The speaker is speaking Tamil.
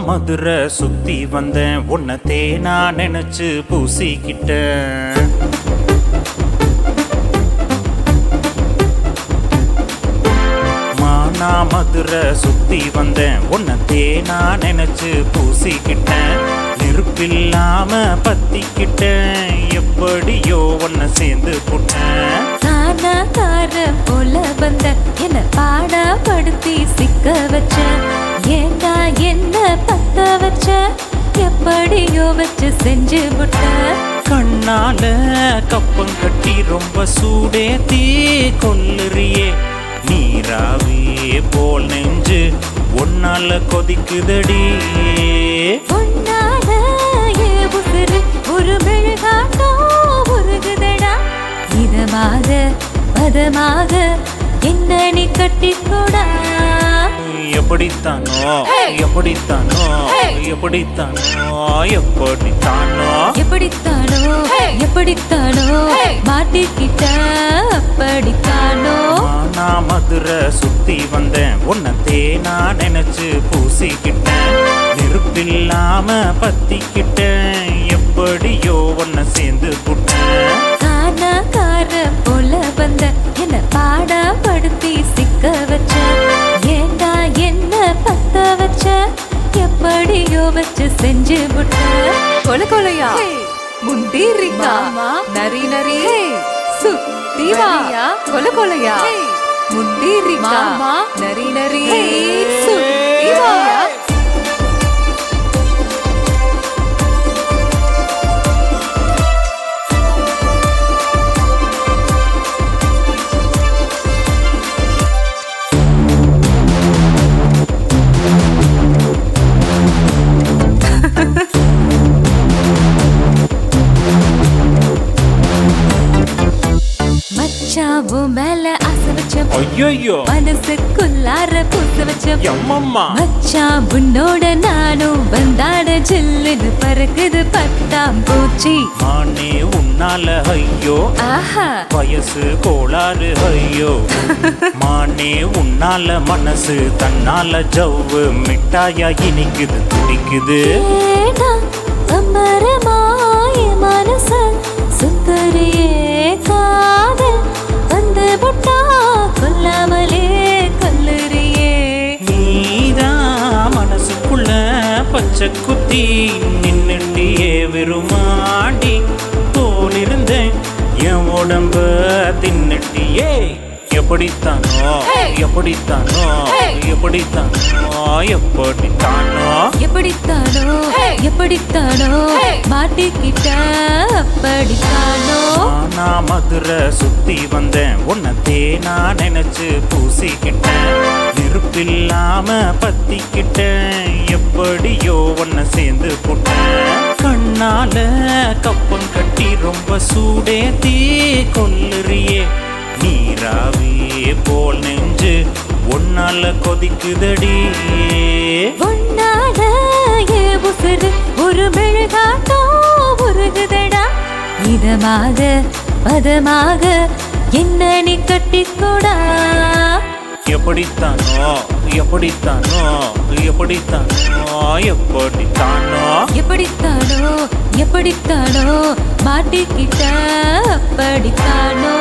மதுரை சுத்தி வந்தேன் உன்னை தேனா நினைச்சு பூசிக்கிட்டேன். மானா மதுரை சுத்தி வந்தேன் உன்னை தேனா நினைச்சு பூசிக்கிட்டேன். நெருப்பில்லாம பத்திக்கிட்டேன் எப்படியோ உன்னை சேர்ந்து புட்டேன். கார போல வந்த என்ன பாடப்படுத்தி சிக்க வச்ச, ஏண்டா என்ன பத்த வச்ச, எப்படியோ வச்சு செஞ்சு விட்ட. கண்ணால கப்பம் கட்டி ரொம்ப சூடேத்தி கொல்லுறியே, நீராவே போல் நெஞ்சு ஒன்னால கொதிக்குதடி. ஒன்னால ஏ உசுறு ஒரு மெழுகாட்டோ உருகுதடா. இதமாக பதமாக என்ன நீ கட்டிக்கோடா. எப்படித்தானோ எப்படித்தானோ எப்படித்தானோ எப்படித்தானோ எப்படித்தானோ எப்படித்தானோ மாட்டிக்கிட்ட அப்படித்தானோ. நான் மதுரை சுத்தி வந்தேன் உன்னை தேனா நினைச்சு பூசிக்கிட்டேன். நெருப்பில்லாம பத்திக்கிட்டேன் எப்படியோ உன்னை சேர்ந்து புட்டேன். கார போல வந்த என்ன பாடப்படுத்தி சிக்க வச்ச, ஏண்டா என்ன பத்த வச்ச, எப்படியோ வச்சு செஞ்சு விட்ட. கொல கொலையா முந்திரிக்கா நரி நரி சுத்தி வா. கொல கொலையா முந்திரிக்கா நரி நரி சுத்தி வா. மச்சாவும் மேல ஆசை வச்ச, ஐயோ மனசுக்குள்ளார பூச வச்ச. எம்மம்மா மச்சான் உன்னோட நானும் வந்தாட ஜில்லுன்னு பறக்குது பத்தாம் பூச்சி. மானே உன்னால ஐயோ ஆஹா வயசு கோளாறு ஐயோ. மானே உன்னால மனசு தன்னால ஜவ்வு மிட்டாயா இனிக்குது துடிக்குது. ஏடா அமரமாய மனச சுந்தரியே காதல் வந்து புட்டா கொல்லாமலே கொல்லுறியே. நீதா மனசுக்குள்ள பச்சை குத்தி நின்னுட்டியே வெறுமாடி போலிருந்தேன் என் உடம்ப தின்னுட்டியே. எப்படித்தானோ எப்படித்தானோ எப்படித்தானோ எப்படித்தானோ எப்படித்தானோ எப்படித்தானோ மாட்டிக்கிட்ட அப்படித்தானோ. நான் மதுரை சுத்தி வந்தேன் உன்னை தேனா நினைச்சு பூசிக்கிட்டேன். நெருப்பில்லாம பத்திக்கிட்டேன் எப்படியோ உன்னை சேர்ந்து புட்டேன். கண்ணால கப்பம் கட்டி ரொம்ப சூடேத்தி கொல்லுறியே, நீராவே போல் நெஞ்சு ஒன்னால கொதிக்குதடி. ஒன்னால ஏ உசுறு ஒரு மெழுகாட்டோ உருகுதடா. இதமாக பதமாக என்ன நீ கட்டிக்கோடா. எப்படித்தானோ எப்படித்தானோ எப்படித்தானோ எப்படித்தானோ எப்படித்தானோ எப்படித்தானோ மாட்டிக்கிட்ட அப்படித்தானோ.